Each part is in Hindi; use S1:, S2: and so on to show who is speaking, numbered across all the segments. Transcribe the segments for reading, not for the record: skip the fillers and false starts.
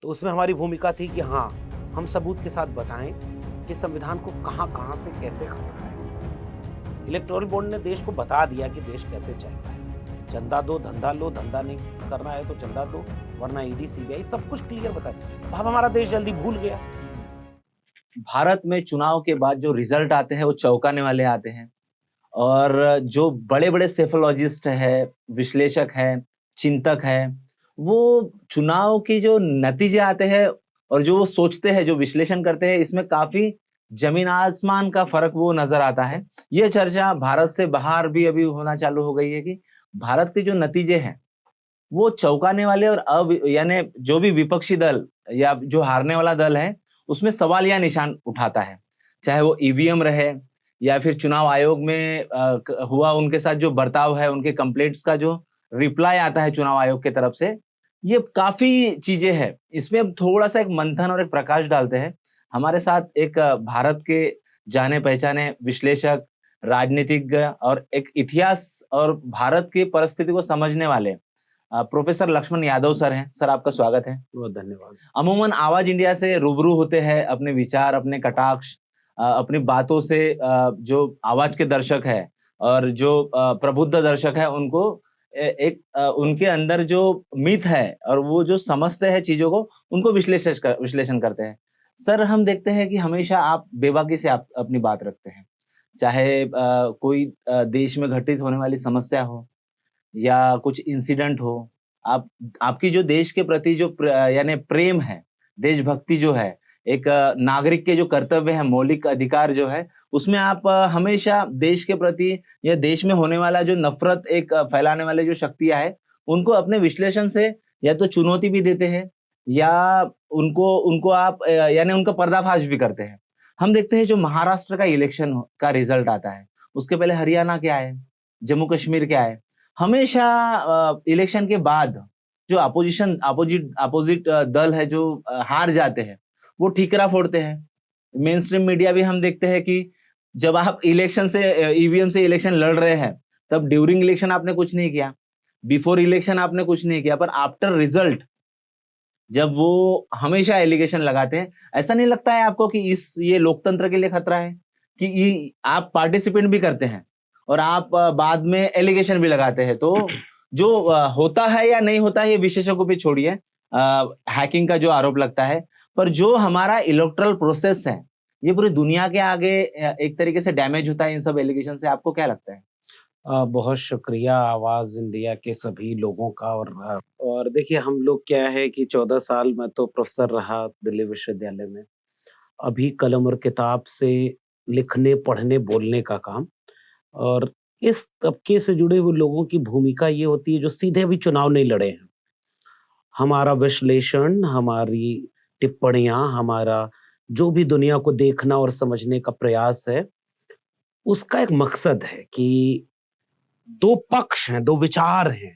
S1: तो उसमें हमारी भूमिका थी कि हाँ, हम सबूत के साथ बताएँ कि संविधान को कहाँ-कहाँ से कैसे खतरा है। इलेक्टोरल बॉन्ड ने देश को बता दिया कि देश कैसे चल रहा है। चंदा दो, धंधा लो, धंधा नहीं करना है तो चंदा दो, वरना ईडी, सीबीआई सब कुछ क्लियर बताया। अब हमारा देश जल्दी भूल गया।
S2: भारत में चुनाव के बाद जो रिजल्ट आते हैं वो चौंकाने वाले आते हैं और जो बड़े-बड़े सेफोलॉजिस्ट हैं, विश्लेषक हैं, चिंतक हैं, वो चुनाव के जो नतीजे आते हैं और जो वो सोचते हैं, जो विश्लेषण करते हैं, इसमें काफ़ी ज़मीन-आसमान का फ़र्क वो नज़र आता है। ये चर्चा भारत से बाहर भी अभी होना चालू हो गई है कि भारत के जो नतीजे हैं, वो चौंकाने वाले और यानी जो भी विपक्षी दल या जो हारने वाला दल है, उसमें सवाल या निशान उठाता है। चाहे वो ईवीएम रहे या फिर चुनाव आयोग में हुआ उनके साथ जो बर्ताव है, उनके कंप्लेंट्स का जो रिप्लाई आता है चुनाव आयोग की तरफ से, ये काफ़ी चीज़ें हैं। इसमें अब थोड़ा-सा एक मंथन और एक प्रकाश डालते हैं। हमारे साथ एक भारत के जाने-पहचाने विश्लेषक, राजनीतिज्ञ और एक इतिहास और भारत की परिस्थिति को समझने वाले प्रोफेसर लक्ष्मण यादव सर हैं। सर आपका स्वागत है।
S1: बहुत धन्यवाद।
S2: अमूमन आवाज इंडिया से रूबरू होते हैं अपने विचार, अपने कटाक्ष अपनी बातों से जो आवाज के दर्शक हैं और जो प्रबुद्ध दर्शक हैं उनको उनके अंदर जो मिथ है और वो जो समझते हैं चीज़ों को, उनको विश्लेषण करते हैं। सर हम देखते हैं कि हमेशा आप बेबाकी से आप अपनी बात रखते हैं। चाहे कोई देश में घटित होने वाली समस्या हो या कुछ इंसिडेंट हो, आप आपकी जो देश के प्रति जो यानी प्रेम है, देशभक्ति जो है, एक नागरिक के जो कर्तव्य है, मौलिक अधिकार जो है, उसमें आप हमेशा देश के प्रति या देश में होने वाला जो नफ़रत एक फैलाने वाले जो शक्तियाँ हैं, उनको अपने विश्लेषण से या तो चुनौती भी देते हैं या उनको उनको आप यानी उनका पर्दाफ़ाश भी करते हैं। हम देखते हैं जो महाराष्ट्र का इलेक्शन का रिज़ल्ट आता है, उसके पहले हरियाणा के आए, जम्मू कश्मीर के आए। हमेशा इलेक्शन के बाद जो अपोजिट दल है जो हार जाते हैं, वो ठीकरा फोड़ते हैं। मेन स्ट्रीम मीडिया भी हम देखते हैं कि जब आप इलेक्शन से ईवीएम से इलेक्शन लड़ रहे हैं, तब ड्यूरिंग इलेक्शन आपने कुछ नहीं किया, बिफोर इलेक्शन आपने कुछ नहीं किया, पर आफ्टर रिजल्ट जब वो हमेशा एलिगेशन लगाते हैं, ऐसा नहीं लगता है आपको कि ये लोकतंत्र के लिए खतरा है? कि आप पार्टिसिपेंट भी करते हैं और आप बाद में एलिगेशन भी लगाते हैं। तो जो होता है या नहीं होता है ये विशेषज्ञों पे छोड़िए, हैकिंग का जो आरोप लगता है, पर जो हमारा इलेक्टोरल प्रोसेस है, ये पूरी दुनिया के आगे एक तरीके से डैमेज होता है इन सब एलिगेशन से, आपको क्या लगता है?
S1: बहुत शुक्रिया आवाज़ इंडिया के सभी लोगों का। और देखिए हम लोग क्या है कि 14 साल मैं तो प्रोफ़ेसर रहा दिल्ली विश्वविद्यालय में। अभी कलम और किताब से लिखने, पढ़ने, बोलने का काम। और इस तबके से जुड़े हुए लोगों की भूमिका ये होती है जो सीधे अभी चुनाव नहीं लड़े हैं। हमारा विश्लेषण, हमारी टिप्पणियाँ, हमारा जो भी दुनिया को देखना और समझने का प्रयास है, उसका एक मकसद है कि 2 पक्ष हैं, 2 विचार हैं,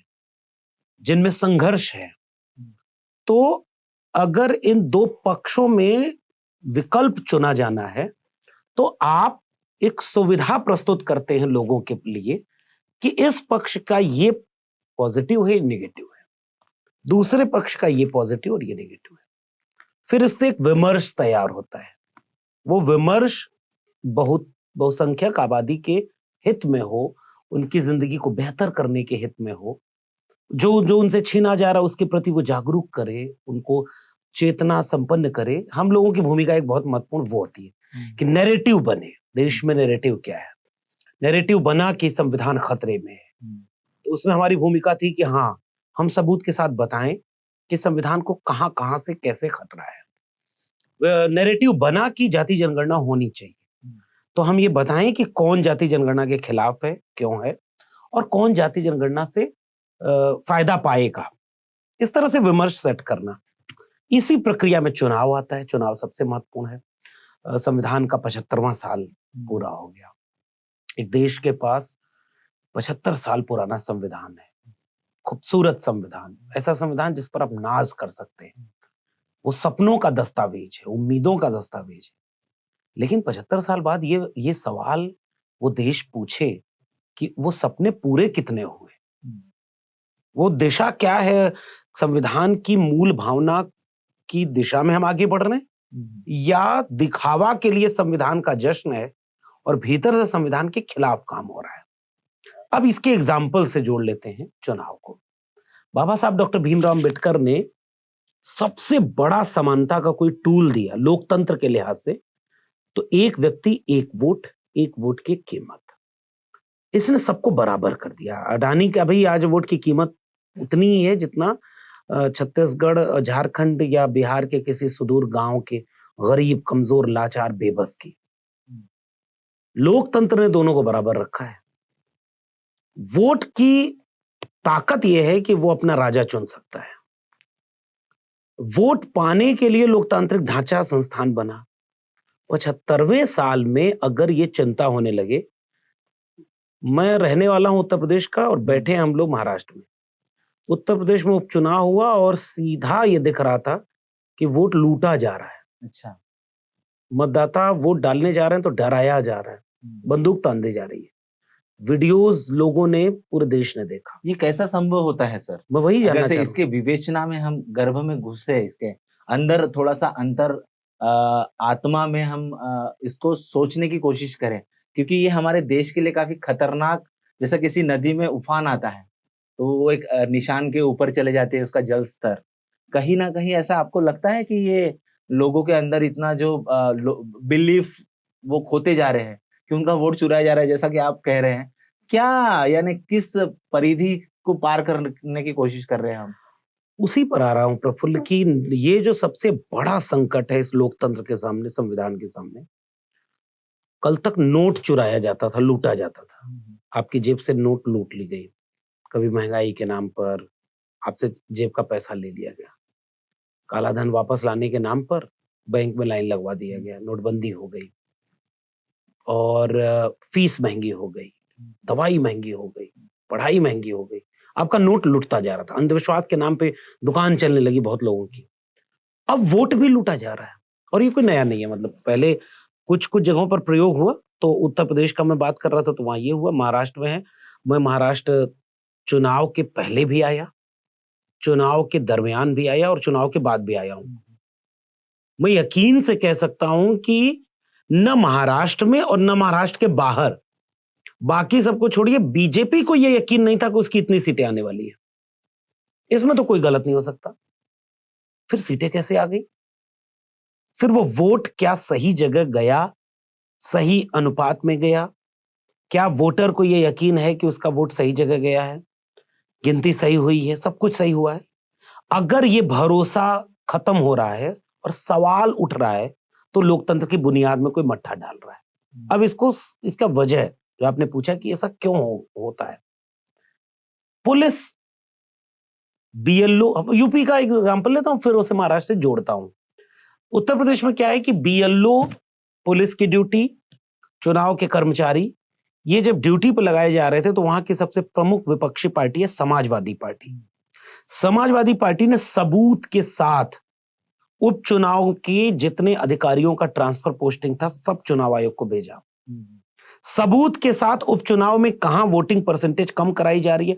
S1: जिनमें संघर्ष है। तो अगर इन 2 पक्षों में विकल्प चुना जाना है, तो आप एक सुविधा प्रस्तुत करते हैं लोगों के लिए कि इस पक्ष का ये पॉजिटिव है, ये नेगेटिव है। दूसरे पक्ष का ये पॉजिटिव और ये नेगेटिव है। फिर इससे एक विमर्श तैयार होता है। वो विमर्श बहुसंख्यक आबादी के हित में हो, उनकी ज़िंदगी को बेहतर करने के हित में हो, जो जो उनसे छीना जा रहा है उसके प्रति वो जागरूक करे, उनको चेतना संपन्न करे। हम लोगों की भूमिका एक बहुत महत्वपूर्ण वो होती है कि नैरेटिव बने। देश में नैरेटिव क्या है? नैरेटिव बना कि संविधान खतरे में है। तो उसमें हमारी भूमिका थी कि हाँ, हम सबूत के साथ बताएं कि संविधान को कहाँ-कहाँ से कैसे खतरा है। नैरेटिव बना कि जाति जनगणना होनी चाहिए। तो हम ये बताएं कि कौन जाति जनगणना के खिलाफ है, क्यों है और कौन जाति जनगणना से फायदा पाएगा। इस तरह से विमर्श सेट करना। इसी प्रक्रिया में चुनाव आता है। चुनाव सबसे महत्वपूर्ण है। संविधान का 75वां साल पूरा हो गया। एक देश के पास 75 साल पुराना संविधान है। खूबसूरत संविधान, ऐसा संविधान जिस पर आप नाज़ कर सकते हैं। वो सपनों का दस्तावेज है, उम्मीदों का दस्तावेज है। लेकिन 75 साल बाद ये सवाल वो देश पूछे कि वो सपने पूरे कितने हुए? वो दिशा क्या है? संविधान की मूल भावना की दिशा में हम आगे बढ़ रहे हैं या दिखावा के लिए संविधान का जश्न है और भीतर से संविधान के खिलाफ काम हो रहा है। अब इसके एग्जाम्पल से जोड़ लेते हैं चुनाव को। बाबा साहब डॉक्टर भीमराव अंबेडकर ने सबसे बड़ा समानता का कोई टूल दिया लोकतंत्र के लिहाज से, तो एक व्यक्ति एक वोट की कीमत। इसने सबको बराबर कर दिया। अडानी का भी आज वोट की कीमत उतनी ही है जितना छत्तीसगढ़, झारखंड या बिहार के किसी सुदूर गांव के गरीब, कमजोर, लाचार, बेबस की। लोकतंत्र ने दोनों को बराबर रखा है। वोट की ताकत यह है कि वो अपना राजा चुन सकता है। वोट पाने के लिए लोकतांत्रिक ढांचा संस्थान बना। 75वें साल में अगर ये चिंता होने लगे, मैं रहने वाला हूं उत्तर प्रदेश का और बैठे हैं हम लोग महाराष्ट्र में। उत्तर प्रदेश में उपचुनाव हुआ और सीधा ये दिख रहा था कि वोट लूटा जा रहा है।
S2: अच्छा,
S1: मतदाता वोट डालने जा रहे हैं तो डराया जा रहा है, बंदूक तान दी जा रही है। वीडियोस लोगों ने, पूरे देश ने देखा।
S2: ये कैसा संभव होता है सर?
S1: मैं वही जानना
S2: अगर से
S1: चाह रहा
S2: इसके विवेचना में हम गर्भ में घुसे, इसके अंदर थोड़ा सा अंतर आत्मा में हम इसको सोचने की कोशिश करें, क्योंकि ये हमारे देश के लिए काफी खतरनाक, जैसा किसी नदी में उफान आता है तो वो एक निशान के ऊपर चले जाते हैं उसका जल स्तर। कहीं ना कहीं ऐसा आपको लगता है कि ये लोगों के अंदर इतना जो बिलीफ वो खोते जा रहे हैं कि उनका वोट चुराया जा रहा है, जैसा कि आप कह रहे हैं, क्या यानी किस परिधि को पार करने की कोशिश कर रहे हैं हम?
S1: उसी पर आ रहा हूं प्रफुल्ल की ये जो सबसे बड़ा संकट है इस लोकतंत्र के सामने, संविधान के सामने। कल तक नोट चुराया जाता था, लूटा जाता था। आपकी जेब से नोट लूट ली गई, कभी महंगाई के नाम पर आपसे जेब का पैसा ले लिया गया, काला धन वापस लाने के नाम पर बैंक में लाइन लगवा दिया गया, नोटबंदी हो गई और फीस महंगी हो गई, दवाई महंगी हो गई, पढ़ाई महंगी हो गई। आपका नोट लूटता जा रहा था। अंधविश्वास के नाम पे दुकान चलने लगी बहुत लोगों की। अब वोट भी लूटा जा रहा है और ये कोई नया नहीं है। मतलब पहले कुछ कुछ जगहों पर प्रयोग हुआ, तो उत्तर प्रदेश का मैं बात कर रहा था तो वहां ये हुआ। महाराष्ट्र में है, मैं महाराष्ट्र चुनाव के पहले भी आया, चुनाव के दरमियान भी आया और चुनाव के बाद भी आया हूं। मैं यकीन से कह सकता हूं कि न महाराष्ट्र में और न महाराष्ट्र के बाहर, बाकी सबको छोड़िए, बीजेपी को यह यकीन नहीं था कि उसकी इतनी सीटें आने वाली है। इसमें तो कोई गलत नहीं हो सकता। फिर सीटें कैसे आ गई? फिर वो वोट क्या सही जगह गया, सही अनुपात में गया? क्या वोटर को यह यकीन है कि उसका वोट सही जगह गया है, गिनती सही हुई है, सब कुछ सही हुआ है? अगर ये भरोसा खत्म हो रहा है और सवाल उठ रहा है, तो लोकतंत्र की बुनियाद में कोई मट्ठा डाल रहा है। अब इसका वजह जो आपने पूछा कि ऐसा क्यों होता है, पुलिस, बीएलओ, यूपी का एक एग्जांपल लेता हूं फिर उसे महाराष्ट्र से जोड़ता हूं। उत्तर प्रदेश में क्या है कि बीएलओ, पुलिस की ड्यूटी, चुनाव के कर्मचारी, ये जब ड्यूटी पर लगाए जा रहे थे तो वहां की सबसे प्रमुख विपक्षी पार्टी है समाजवादी पार्टी। समाजवादी पार्टी ने सबूत के साथ उपचुनाव के जितने अधिकारियों का ट्रांसफर पोस्टिंग था सब चुनाव आयोग को भेजा। सबूत के साथ उपचुनाव में कहां वोटिंग परसेंटेज कम कराई जा रही है,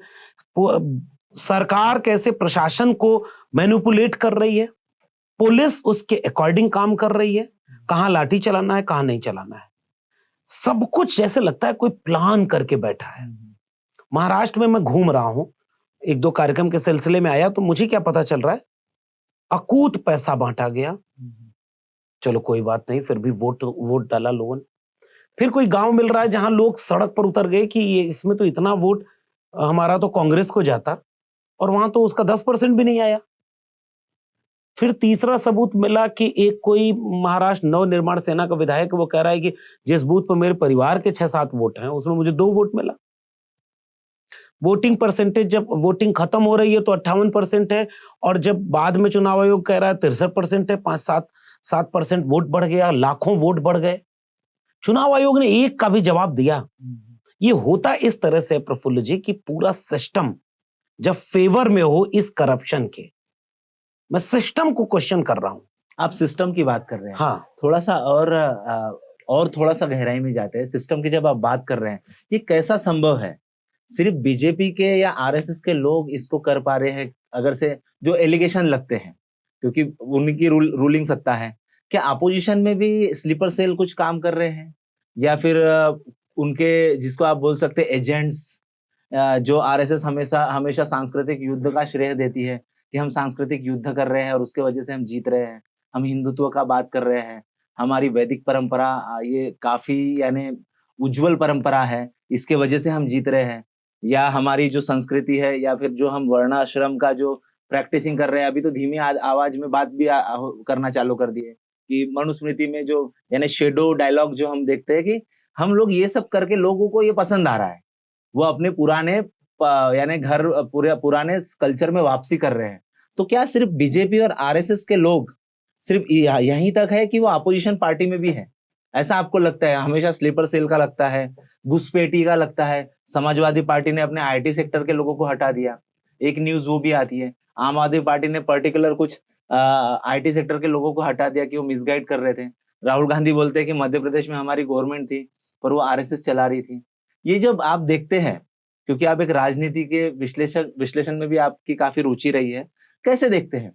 S1: सरकार कैसे प्रशासन को मैनिपुलेट कर रही है, पुलिस उसके अकॉर्डिंग काम कर रही है, कहां लाठी चलाना है, कहां नहीं चलाना है, सब कुछ जैसे लगता है कोई प्लान करके बैठा है। महाराष्ट्र में मैं घूम रहा हूं, एक दो कार्यक्रम के सिलसिले में आया, तो मुझे क्या पता चल रहा है, अकूत पैसा बांटा गया। चलो कोई बात नहीं, फिर भी वोट डाला लोगों ने। फिर कोई गांव मिल रहा है जहां लोग सड़क पर उतर गए कि ये इसमें तो इतना वोट हमारा तो कांग्रेस को जाता, और वहां तो उसका 10% भी नहीं आया। फिर तीसरा सबूत मिला कि एक कोई महाराष्ट्र नव निर्माण सेना का विधायक, वो कह रहा है कि जिस बूथ पर मेरे परिवार के 6-7 वोट हैं उसमें मुझे 2 वोट मिला। वोटिंग परसेंटेज जब वोटिंग खत्म हो रही है तो 58% है, और जब बाद में चुनाव आयोग कह रहा है 63% है, 5-7% वोट बढ़ गया, लाखों वोट बढ़ गए। चुनाव आयोग ने एक का भी जवाब दिया। ये होता इस तरह से प्रफुल्ल जी कि पूरा सिस्टम जब फेवर में हो इस करप्शन के, मैं सिस्टम को क्वेश्चन कर रहा हूं।
S2: आप सिस्टम की बात कर रहे हैं।
S1: हाँ,
S2: थोड़ा सा और थोड़ा सा गहराई में जाते हैं। सिस्टम की जब आप बात कर रहे हैं, ये कैसा संभव है? सिर्फ बीजेपी के या आरएसएस के लोग इसको कर पा रहे हैं? अगर से जो एलिगेशन लगते हैं क्योंकि उनकी रूलिंग सत्ता है। क्या अपोजिशन में भी स्लीपर सेल कुछ काम कर रहे हैं, या फिर उनके जिसको आप बोल सकते हैं एजेंट्स, जो आरएसएस हमेशा हमेशा सांस्कृतिक युद्ध का श्रेय देती है कि हम सांस्कृतिक युद्ध कर रहे हैं और उसके वजह से हम जीत रहे हैं, हम हिंदुत्व का बात कर रहे हैं, हमारी वैदिक परंपरा ये काफी यानी उज्जवल परंपरा है, इसके वजह से हम जीत रहे हैं, या हमारी जो संस्कृति है या फिर जो हम वर्णाश्रम का जो प्रैक्टिसिंग कर रहे हैं, अभी तो धीमी आवाज में बात भी करना चालू कर दिए कि मनुस्मृति में जो यानी शेडो डायलॉग जो हम देखते हैं कि हम लोग ये सब करके लोगों को ये पसंद आ रहा है, वो अपने पुराने यानी घर पुराने कल्चर में वापसी कर रहे हैं। तो क्या सिर्फ बीजेपी और आरएसएस के लोग सिर्फ यहीं तक है कि वो अपोजिशन पार्टी में भी है, ऐसा आपको लगता है? हमेशा स्लीपर सेल का लगता है, घुसपैठी का लगता है, समाजवादी पार्टी ने अपने आईटी सेक्टर के लोगों को हटा दिया, एक न्यूज वो भी आती है, आम आदमी पार्टी ने पर्टिकुलर कुछ आईटी सेक्टर के लोगों को हटा दिया कि वो मिसगाइड कर रहे थे। राहुल गांधी बोलते हैं कि मध्य प्रदेश में हमारी गवर्नमेंट थी पर वो आरएसएस चला रही थी। ये जब आप देखते हैं, क्योंकि आप एक राजनीति के विश्लेषण में भी आपकी काफी रुचि रही है, कैसे देखते हैं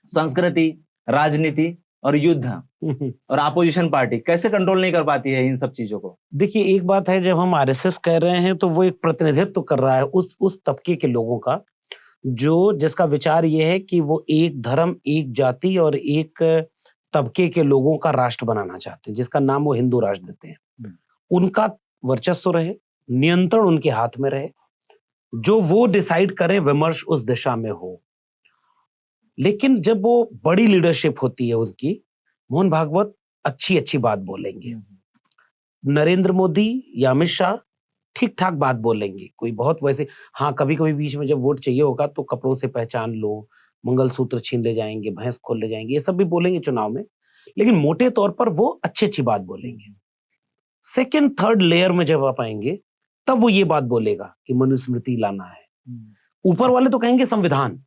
S2: संस्कृति, राजनीति और युद्ध और अपोजिशन पार्टी कैसे कंट्रोल नहीं कर पाती है इन सब चीजों को?
S1: देखिए, एक बात है, जब हम आरएसएस कह रहे हैं तो वो एक प्रतिनिधित्व कर रहा है उस तबके के लोगों का जिसका विचार ये है कि वो एक धर्म, एक जाति और एक तबके के लोगों का राष्ट्र बनाना चाहते हैं, जिसका नाम वो हिंदू राष्ट्र देते हैं। उनका वर्चस्व रहे, नियंत्रण उनके हाथ में रहे, जो वो डिसाइड करें विमर्श उस दिशा में हो। लेकिन जब वो बड़ी लीडरशिप होती है उनकी, मोहन भागवत अच्छी बात बोलेंगे, नरेंद्र मोदी या अमित शाह ठीक ठाक बात बोलेंगे, कोई बहुत वैसे, हाँ कभी कभी बीच में जब वोट चाहिए होगा तो कपड़ों से पहचान लो, मंगलसूत्र छीन ले जाएंगे, भैंस खोल ले जाएंगे, ये सब भी बोलेंगे चुनाव में, लेकिन मोटे तौर पर वो अच्छी बात बोलेंगे। सेकंड थर्ड लेयर में जब आप आएंगे तब वो ये बात बोलेगा कि मनुस्मृति लाना है। ऊपर वाले तो कहेंगे संविधान,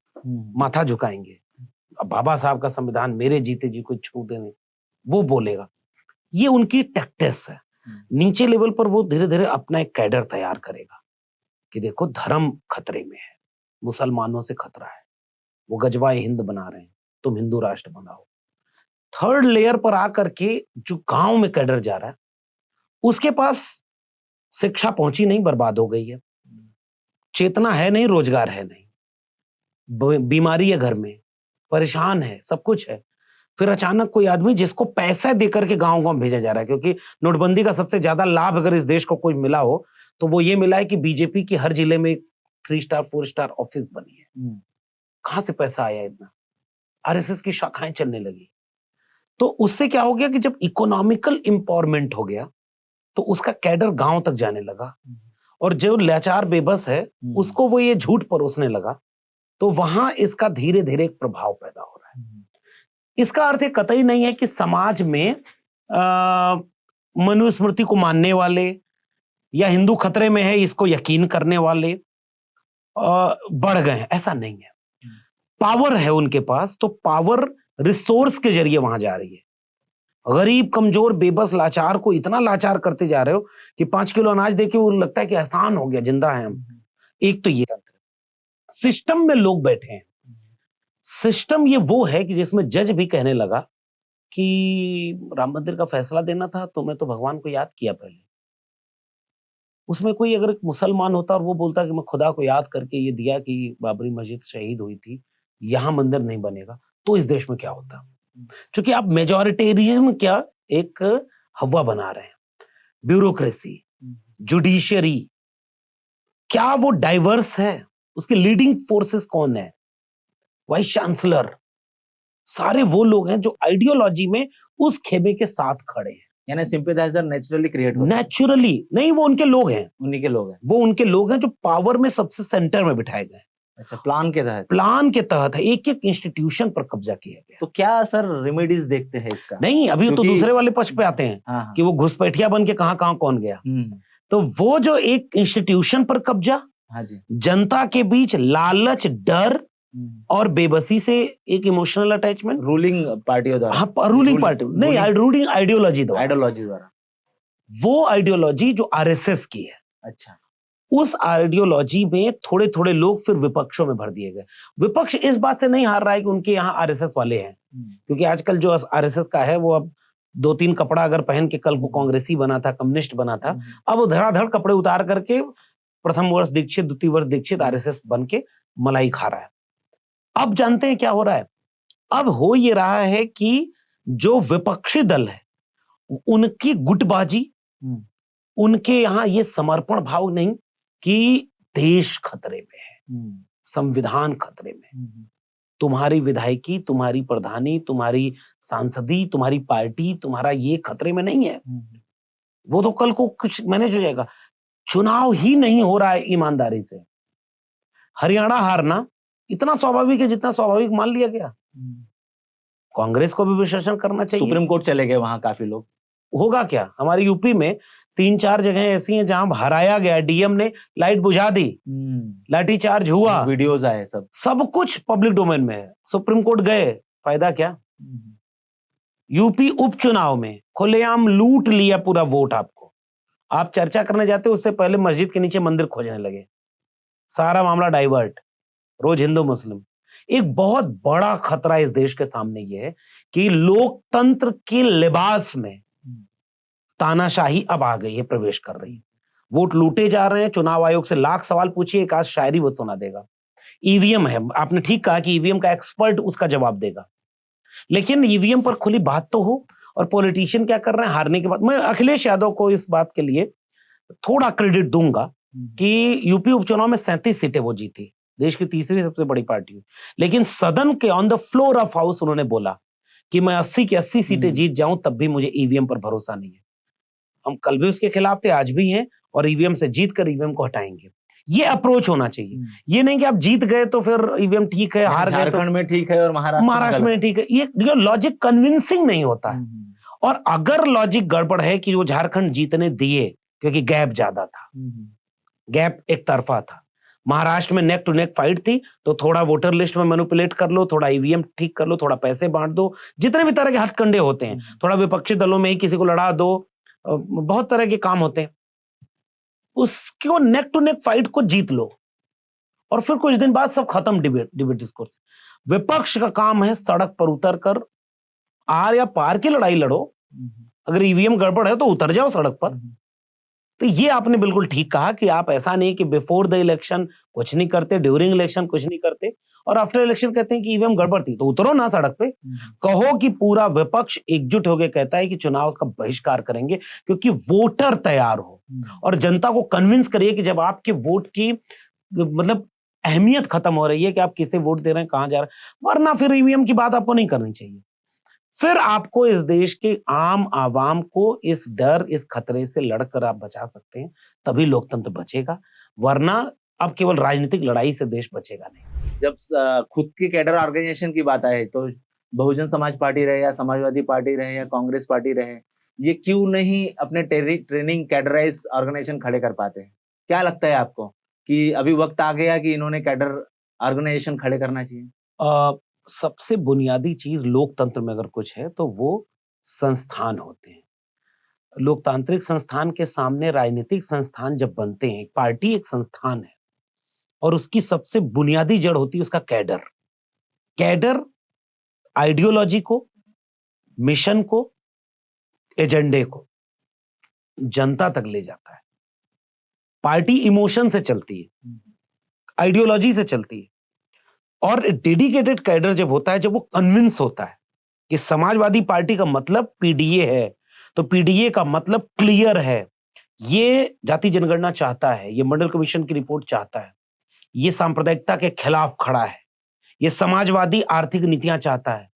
S1: माथा झुकाएंगे, अब बाबा साहब का संविधान मेरे जीते जी कोई छू देने, वो बोलेगा। ये उनकी टैक्टिस है। नीचे लेवल पर वो धीरे धीरे अपना एक कैडर तैयार करेगा कि देखो धर्म खतरे में है, मुसलमानों से खतरा है, वो गजवाए हिंद बना रहे हैं, तुम हिंदू राष्ट्र बनाओ। थर्ड लेयर पर आकर के जो गांव में कैडर जा रहा है, उसके पास शिक्षा पहुंची नहीं, बर्बाद हो गई है, चेतना है नहीं, रोजगार है नहीं, बीमारी है घर में, परेशान है, सब कुछ है। फिर अचानक कोई आदमी जिसको पैसा देकर के गांव-गांव भेजा जा रहा है, क्योंकि नोटबंदी का सबसे ज्यादा लाभ अगर इस देश को कोई मिला हो तो वो ये मिला है कि बीजेपी की हर जिले में 3 स्टार 4 स्टार ऑफिस बनी है। कहां से पैसा आया इतना? आरएसएस की शाखाएं चलने लगी। तो उससे क्या हो गया कि जब इकोनॉमिकल एम्पावरमेंट हो गया तो उसका कैडर गांव तक जाने लगा, और जो लाचार बेबस है उसको वो ये झूठ परोसने लगा, तो वहां इसका धीरे धीरे एक प्रभाव पैदा हो रहा है। इसका अर्थ ये कतई नहीं है कि समाज में मनुस्मृति को मानने वाले या हिंदू खतरे में है इसको यकीन करने वाले बढ़ गए हैं, ऐसा नहीं है। पावर है उनके पास, तो पावर रिसोर्स के जरिए वहां जा रही है। गरीब, कमजोर, बेबस, लाचार को इतना लाचार करते जा रहे हो कि 5 किलो अनाज देके वो लगता है कि एहसान हो गया, जिंदा है हम। एक तो ये सिस्टम में लोग बैठे हैं। सिस्टम ये वो है कि जिसमें जज भी कहने लगा कि राम मंदिर का फैसला देना था तो मैं तो भगवान को याद किया पहले। उसमें कोई अगर एक मुसलमान होता और वो बोलता कि मैं खुदा को याद करके ये दिया कि बाबरी मस्जिद शहीद हुई थी, यहां मंदिर नहीं बनेगा, तो इस देश में क्या होता? क्योंकि आप मेजॉरिटेरिज्म क्या एक हवा बना रहे हैं। ब्यूरोक्रेसी, जुडिशियरी, क्या वो डाइवर्स है? उसके लीडिंग फोर्सेस कौन है? वाइस चांसलर, सारे वो लोग हैं जो आइडियोलॉजी में उस खेमे के साथ खड़े हैं।
S2: यानी सिंपैथाइजर नेचुरली क्रिएट होते हैं।
S1: नेचुरली नहीं, वो उनके लोग हैं,
S2: उन्हीं के लोग हैं,
S1: वो उनके लोग हैं जो पावर में सबसे सेंटर में बिठाए गए।
S2: अच्छा, प्लान के तहत है,
S1: एक एक इंस्टीट्यूशन पर कब्जा किया गया।
S2: तो क्या सर रेमेडीज देखते हैं इसका?
S1: नहीं, अभी तो दूसरे वाले पक्ष पे आते हैं।
S2: हाँ,
S1: कि वो घुसपैठिया बन के कहां कौन गया। तो वो जो एक इंस्टीट्यूशन पर कब्जा,
S2: हाँ जी,
S1: जनता के बीच लालच, डर और बेबसी से एक इमोशनल अटैचमेंट
S2: रूलिंग पार्टियों द्वारा।
S1: हाँ, रूलिंग पार्टी नहीं, रूलिंग आइडियोलॉजी द्वारा।
S2: आइडियोलॉजी द्वारा,
S1: वो आइडियोलॉजी जो आरएसएस की है।
S2: अच्छा,
S1: उस आइडियोलॉजी में थोड़े-थोड़े लोग फिर विपक्षों में भर दिए गए। विपक्ष इस बात से नहीं हार रहा है कि उनके यहाँ आरएसएस वाले हैं, क्योंकि आजकल जो आरएसएस का है वो अब 2-3 कपड़ा अगर पहन के कल को कांग्रेसी बना था, कम्युनिस्ट बना था, अब वो धड़ाधड़ कपड़े उतार करके प्रथम वर्ष दीक्षित, द्वितीय वर्ष दीक्षित आरएसएस बन के मलाई खा रहा है। अब जानते हैं क्या हो रहा है? अब हो ये रहा है कि जो विपक्षी दल है, उनकी गुटबाजी, उनके यहाँ ये समर्पण भाव नहीं कि देश खतरे में है, संविधान खतरे में है, तुम्हारी विधायकी, तुम्हारी प्रधानी, तुम्हारी सांसदी, तुम्हारी पार्टी, तुम्हारा ये खतरे में नहीं है। वो तो कल को कुछ मैनेज हो जाएगा। चुनाव ही नहीं हो रहा है ईमानदारी से। हरियाणा हारना इतना स्वाभाविक है जितना स्वाभाविक मान लिया गया। कांग्रेस को भी विश्लेषण करना चाहिए।
S2: सुप्रीम कोर्ट चले गए वहां काफी लोग।
S1: होगा क्या? हमारे यूपी में 3-4 जगह ऐसी हैं जहां हराया गया, डीएम ने लाइट बुझा दी, लाठीचार्ज हुआ,
S2: वीडियोस आए, सब
S1: कुछ पब्लिक डोमेन में है। सुप्रीम कोर्ट गए, फायदा क्या? यूपी उपचुनाव में खुलेआम लूट लिया पूरा वोट आपको। आप चर्चा करने जाते उससे पहले मस्जिद के नीचे मंदिर खोजने लगे, सारा मामला डाइवर्ट, रोज हिंदू मुस्लिम। एक बहुत बड़ा खतरा इस देश के सामने ये है कि लोकतंत्र के लिबास में तानाशाही अब आ गई है, प्रवेश कर रही है। वोट लूटे जा रहे हैं। चुनाव आयोग से लाख सवाल पूछिए, एक आज शायरी वो सुना देगा। ईवीएम है, आपने ठीक कहा कि ईवीएम का एक्सपर्ट उसका जवाब देगा, लेकिन ईवीएम पर खुली बात तो हो। और पॉलिटिशियन क्या कर रहे हैं हारने के बाद? मैं अखिलेश यादव को इस बात के लिए थोड़ा क्रेडिट दूंगा कि यूपी उपचुनाव में 37 सीटें वो जीती, देश की तीसरी सबसे बड़ी पार्टी हुई, लेकिन सदन के on the floor of house उन्होंने बोला कि मैं 80 की 80 सीटें जीत जाऊं तब भी मुझे ईवीएम पर भरोसा नहीं है। हम कल भी उसके खिलाफ थे, आज भी हैं, और ईवीएम से जीत कर ईवीएम को हटाएंगे। ये अप्रोच होना चाहिए। ये नहीं कि आप जीत गए तो फिर ईवीएम ठीक है, हार गए तो
S2: झारखंड में ठीक है और
S1: महाराष्ट्र में ठीक है। ये लॉजिक कन्विंसिंग नहीं होता है। और अगर लॉजिक गड़बड़ है कि वो झारखंड जीतने दिए क्योंकि गैप ज्यादा था, गैप एक तरफा था, महाराष्ट्र में नेक टू नेक फाइट थी, तो थोड़ा वोटर लिस्ट में मैनिपुलेट कर लो, थोड़ा ईवीएम ठीक कर लो, थोड़ा पैसे बांट दो, जितने भी तरह के हथकंडे होते हैं, थोड़ा विपक्षी दलों में ही किसी को लड़ा दो, बहुत तरह के काम होते हैं, उसको नेक टू नेक फाइट को जीत लो और फिर कुछ दिन बाद सब खत्म। Debate discourse. विपक्ष का काम है सड़क पर उतर कर आर या पार की लड़ाई लड़ो। अगर ईवीएम गड़बड़ है तो उतर जाओ सड़क पर। तो ये आपने बिल्कुल ठीक कहा कि आप ऐसा नहीं कि बिफोर द इलेक्शन कुछ नहीं करते, ड्यूरिंग इलेक्शन कुछ नहीं करते, और आफ्टर इलेक्शन कहते हैं कि ईवीएम गड़बड़ थी, तो उतरो ना सड़क पे। कहो कि पूरा विपक्ष एकजुट होकर कहता है कि चुनाव का बहिष्कार करेंगे क्योंकि वोटर तैयार हो, और जनता को कन्विंस करिए कि जब आपके वोट की मतलब अहमियत खत्म हो रही है कि आप किसे वोट दे रहे हैं, कहां जा रहे हैं, वरना फिर ईवीएम की बात आपको नहीं करनी चाहिए। फिर आपको इस देश के आम आवाम को इस डर, इस खतरे से लड़कर आप बचा सकते हैं, तभी लोकतंत्र बचेगा, वरना अब केवल राजनीतिक लड़ाई से देश बचेगा नहीं।
S2: जब खुद की कैडर ऑर्गेनाइजेशन की बात आए तो बहुजन समाज पार्टी रहे या समाजवादी पार्टी रहे या कांग्रेस पार्टी रहे, ये क्यों नहीं अपने ट्रेनिंग कैडराइज ऑर्गेनाइजेशन खड़े कर पाते हैं? क्या लगता है आपको कि अभी वक्त आ गया कि इन्होंने कैडर ऑर्गेनाइजेशन खड़े करना चाहिए?
S1: सबसे बुनियादी चीज लोकतंत्र में अगर कुछ है तो वो संस्थान होते हैं। लोकतांत्रिक संस्थान के सामने राजनीतिक संस्थान जब बनते हैं, पार्टी एक संस्थान है और उसकी सबसे बुनियादी जड़ होती है उसका कैडर। कैडर आइडियोलॉजी को, मिशन को, एजेंडे को जनता तक ले जाता है। पार्टी इमोशन से चलती है, आइडियोलॉजी से चलती है, और डेडिकेटेड कैडर जब होता है, जब वो कन्विंस होता है कि समाजवादी पार्टी का मतलब पीडीए है, तो पीडीए का मतलब क्लियर है, ये जाति जनगणना चाहता है, ये मंडल कमीशन की रिपोर्ट चाहता है, ये सांप्रदायिकता के खिलाफ खड़ा है, ये समाजवादी आर्थिक नीतियां चाहता है।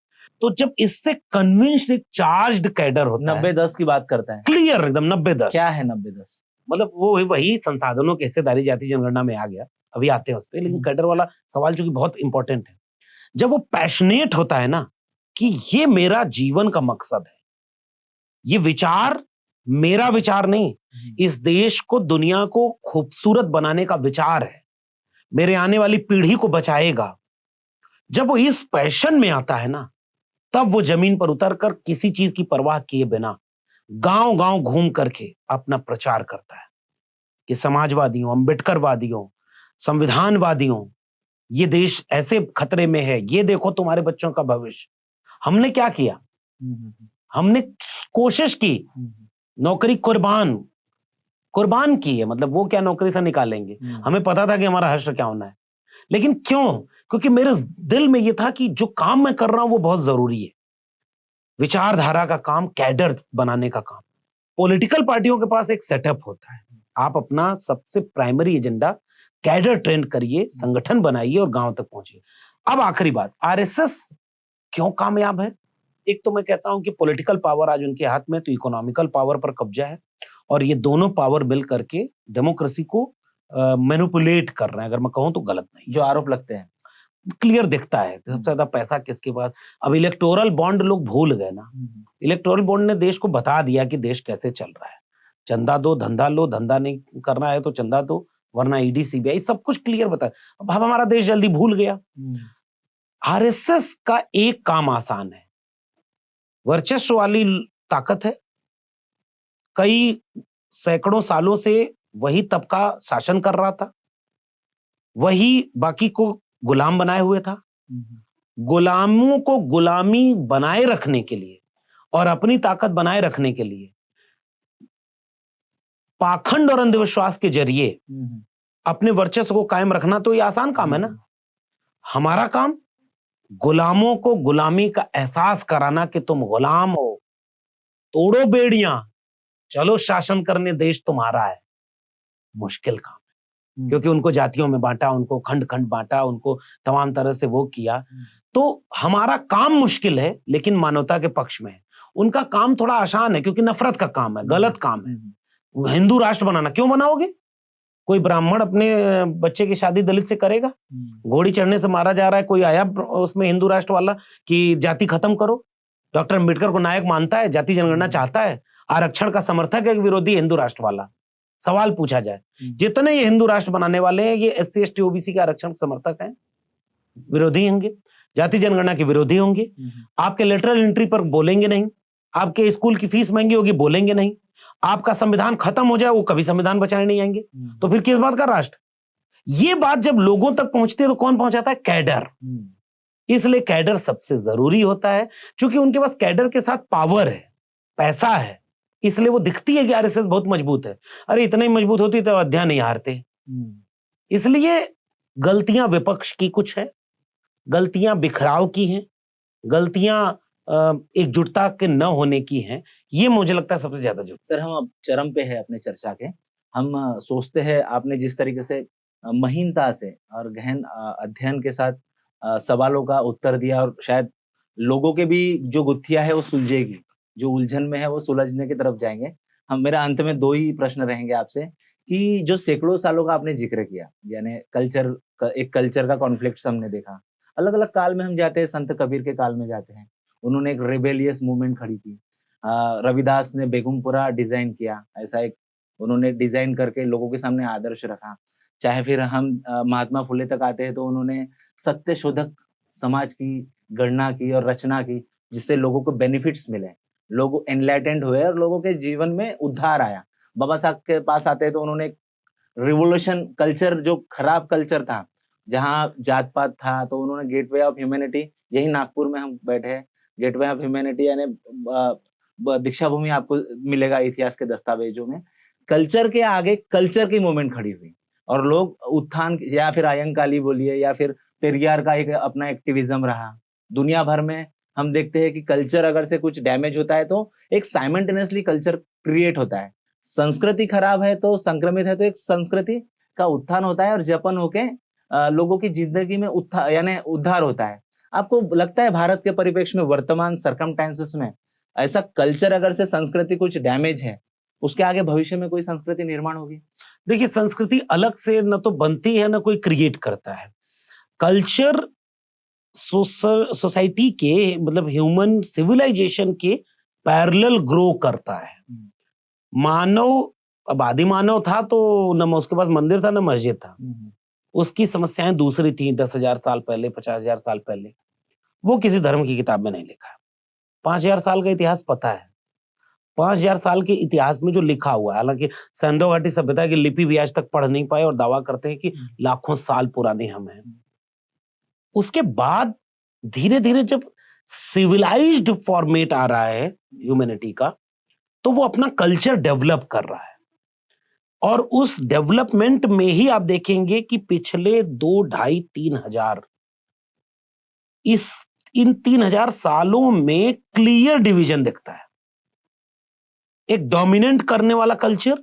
S1: तो जब इससे कन्विंस्ड एक चार्ज्ड कैडर होता है,
S2: 90-10 की बात करता है,
S1: क्लियर एकदम 90-10।
S2: क्या है 90-10?
S1: मतलब वो वही संसाधनों की हिस्सेदारी जाति जनगणना में आ गया, अभी आते हैं उस पर, लेकिन कैडर वाला सवाल चूंकि बहुत इंपॉर्टेंट है। जब वो पैशनेट होता है ना कि ये मेरा जीवन का मकसद है, ये विचार मेरा विचार नहीं, इस देश को, दुनिया को खूबसूरत बनाने का विचार है, मेरे आने वाली पीढ़ी को बचाएगा, जब वो इस पैशन में आता है ना, तब वो जमीन पर उतरकर किसी चीज की परवाह किए बिना गांव गांव घूम करके अपना प्रचार करता है कि समाजवादियों, अम्बेडकरवादियों, संविधानवादियों, ये देश ऐसे खतरे में है, ये देखो तुम्हारे बच्चों का भविष्य। हमने क्या किया? हमने कोशिश की, नौकरी कुर्बान की है। मतलब वो क्या नौकरी से निकालेंगे, हमें पता था कि हमारा हश्र क्या होना है। लेकिन क्यों? क्योंकि मेरे दिल में ये था कि जो काम मैं कर रहा हूं वो बहुत जरूरी है। विचारधारा का काम, कैडर बनाने का काम। पॉलिटिकल पार्टियों के पास एक सेटअप होता है, आप अपना सबसे प्राइमरी एजेंडा कैडर ट्रेंड करिए, संगठन बनाइए और गांव तक पहुंचिए। अब आखिरी बात, आरएसएस क्यों कामयाब है? एक तो मैं कहता हूं कि पॉलिटिकल पावर आज उनके हाथ में, तो इकोनॉमिकल पावर पर कब्जा है, और ये दोनों पावर मिल करके डेमोक्रेसी को मैनिपुलेट कर रहे हैं, अगर मैं कहूं तो गलत नहीं।
S2: जो आरोप लगते हैं,
S1: क्लियर दिखता है कि सबसे ज्यादा पैसा किसके पास। अब इलेक्टोरल बॉन्ड लोग भूल गए ना, इलेक्टोरल बॉन्ड ने देश को बता दिया कि देश कैसे चल रहा है। चंदा दो, धंधा लो, धंधा नहीं करना है तो चंदा दो, वरना ईडी सीबीआई सब कुछ क्लियर बता। अब हमारा देश जल्दी भूल गया। आरएसएस का एक काम आसान है, वर्चस्व वाली ताकत है, कई सैकड़ों सालों से वही तबका शासन कर रहा था, वही बाकी को गुलाम बनाए हुए था। गुलामों को गुलामी बनाए रखने के लिए और अपनी ताकत बनाए रखने के लिए पाखंड और अंधविश्वास के जरिए अपने वर्चस्व को कायम रखना तो ये आसान काम है ना। हमारा काम गुलामों को गुलामी का एहसास कराना कि तुम गुलाम हो, तोड़ो बेड़ियां, चलो शासन करने, देश तुम्हारा है। मुश्किल काम है, क्योंकि उनको जातियों में बांटा, उनको खंड खंड बांटा, उनको तमाम तरह से वो किया। तो हमारा काम मुश्किल है, लेकिन मानवता के पक्ष में है। उनका काम थोड़ा आसान है, क्योंकि नफरत का काम है, गलत काम है। हिंदू राष्ट्र बनाना क्यों बनाओगे? कोई ब्राह्मण अपने बच्चे की शादी दलित से करेगा? घोड़ी चढ़ने से मारा जा रहा है, कोई आया उसमें हिंदू राष्ट्र वाला कि जाति खत्म करो? डॉक्टर अंबेडकर को नायक मानता है, जाति जनगणना चाहता है, आरक्षण का समर्थक है, विरोधी हिंदू राष्ट्र वाला? सवाल पूछा जाए, जितने ये हिंदू राष्ट्र बनाने वाले हैं, ये एससी एसटी ओबीसी के आरक्षण समर्थक हैं, विरोधी होंगे, जाति जनगणना के विरोधी होंगे, आपके लेटरल एंट्री पर बोलेंगे नहीं, आपके स्कूल की फीस महंगी होगी बोलेंगे नहीं, आपका संविधान खत्म हो जाए वो कभी संविधान बचाने नहीं आएंगे। तो फिर किस बात का राष्ट्र? ये बात जब लोगों तक पहुंचती है तो कौन पहुंचाता है? कैडर। इसलिए कैडर सबसे जरूरी होता है, क्योंकि उनके पास कैडर के साथ पावर है, पैसा है, इसलिए वो दिखती है कि आरएसएस बहुत मजबूत है। अरे इतना ही मजबूत होती तो अयोध्या नहीं हारते। इसलिए गलतियां विपक्ष की कुछ है, गलतियां बिखराव की हैं, गलतियां एकजुटता के न होने की हैं। ये मुझे लगता है सबसे ज्यादा जो।
S2: सर हम अब चरम पे है अपने चर्चा के। हम सोचते हैं आपने जिस तरीके से महीनता से और गहन अध्ययन के साथ सवालों का उत्तर दिया, और शायद लोगों के भी जो गुत्थियां है वो सुलझेगी, जो उलझन में है वो सुलझने की तरफ जाएंगे। मेरा अंत में 2 ही प्रश्न रहेंगे आपसे कि जो सैकड़ों सालों का आपने जिक्र किया, यानी एक कल्चर का कॉन्फ्लिक्ट हमने देखा। अलग अलग काल में हम जाते हैं, संत कबीर के काल में जाते हैं, उन्होंने एक रेबेलियस मूवमेंट खड़ी की। रविदास ने बेगमपुरा डिजाइन किया, ऐसा एक उन्होंने डिजाइन करके लोगों के सामने आदर्श रखा। चाहे फिर हम महात्मा फुले तक आते हैं तो उन्होंने सत्य शोधक समाज की गणना की और रचना की, जिससे लोगों को बेनिफिट्स मिले, लोग एनलाइटेंड हुए और लोगों के जीवन में उद्धार आया। बाबा साहब के पास आते हैं तो उन्होंने रिवोल्यूशन कल्चर, जो खराब कल्चर था जहाँ जात पात था, तो उन्होंने गेटवे ऑफ ह्यूमैनिटी, यही नागपुर में हम बैठे हैं, गेटवे ऑफ ह्यूमैनिटी यानी दीक्षा भूमि आपको मिलेगा इतिहास के दस्तावेजों में। कल्चर के आगे कल्चर की मूवमेंट खड़ी हुई और लोग उत्थान, या फिर अयंकाली बोलिए या फिर पेरियार का एक अपना एक्टिविज्म रहा। दुनिया भर में हम देखते हैं कि कल्चर अगर से कुछ डैमेज होता है तो एक साइमल्टेनियसली कल्चर क्रिएट होता है। संस्कृति खराब है तो संक्रमित है तो एक संस्कृति का उत्थान होता है और जपन होके लोगों की जिंदगी में यानी उद्धार होता है। आपको लगता है भारत के परिप्रेक्ष्य में वर्तमान सर्कमस्टेंसेस में ऐसा कल्चर अगर से संस्कृति कुछ डैमेज है, उसके आगे भविष्य में कोई संस्कृति निर्माण होगी?
S1: देखिए, संस्कृति अलग से न तो बनती है न कोई क्रिएट करता है। कल्चर सोसाइटी के, मतलब ह्यूमन सिविलाइजेशन के पैरेलल ग्रो करता है। मानव, अब आदि मानव था तो न उसके पास मंदिर था न मस्जिद था, उसकी समस्याएं दूसरी थी 10,000 साल पहले, 50,000 साल पहले। वो किसी धर्म की किताब में नहीं लिखा है। 5,000 साल का इतिहास पता है। 5000 साल के इतिहास में जो लिखा हुआ है, हालांकि सिंधु घाटी सभ्यता की लिपि भी आज तक पढ़ नहीं पाए और दावा करते हैं कि लाखों साल पुराने हम हैं। उसके बाद धीरे धीरे जब सिविलाइज्ड फॉर्मेट आ रहा है ह्यूमैनिटी का, तो वो अपना कल्चर डेवलप कर रहा है। और उस डेवलपमेंट में ही आप देखेंगे कि पिछले 2, ढाई, 3,000 इन 3,000 सालों में क्लियर डिवीजन दिखता है। एक डोमिनेंट करने वाला कल्चर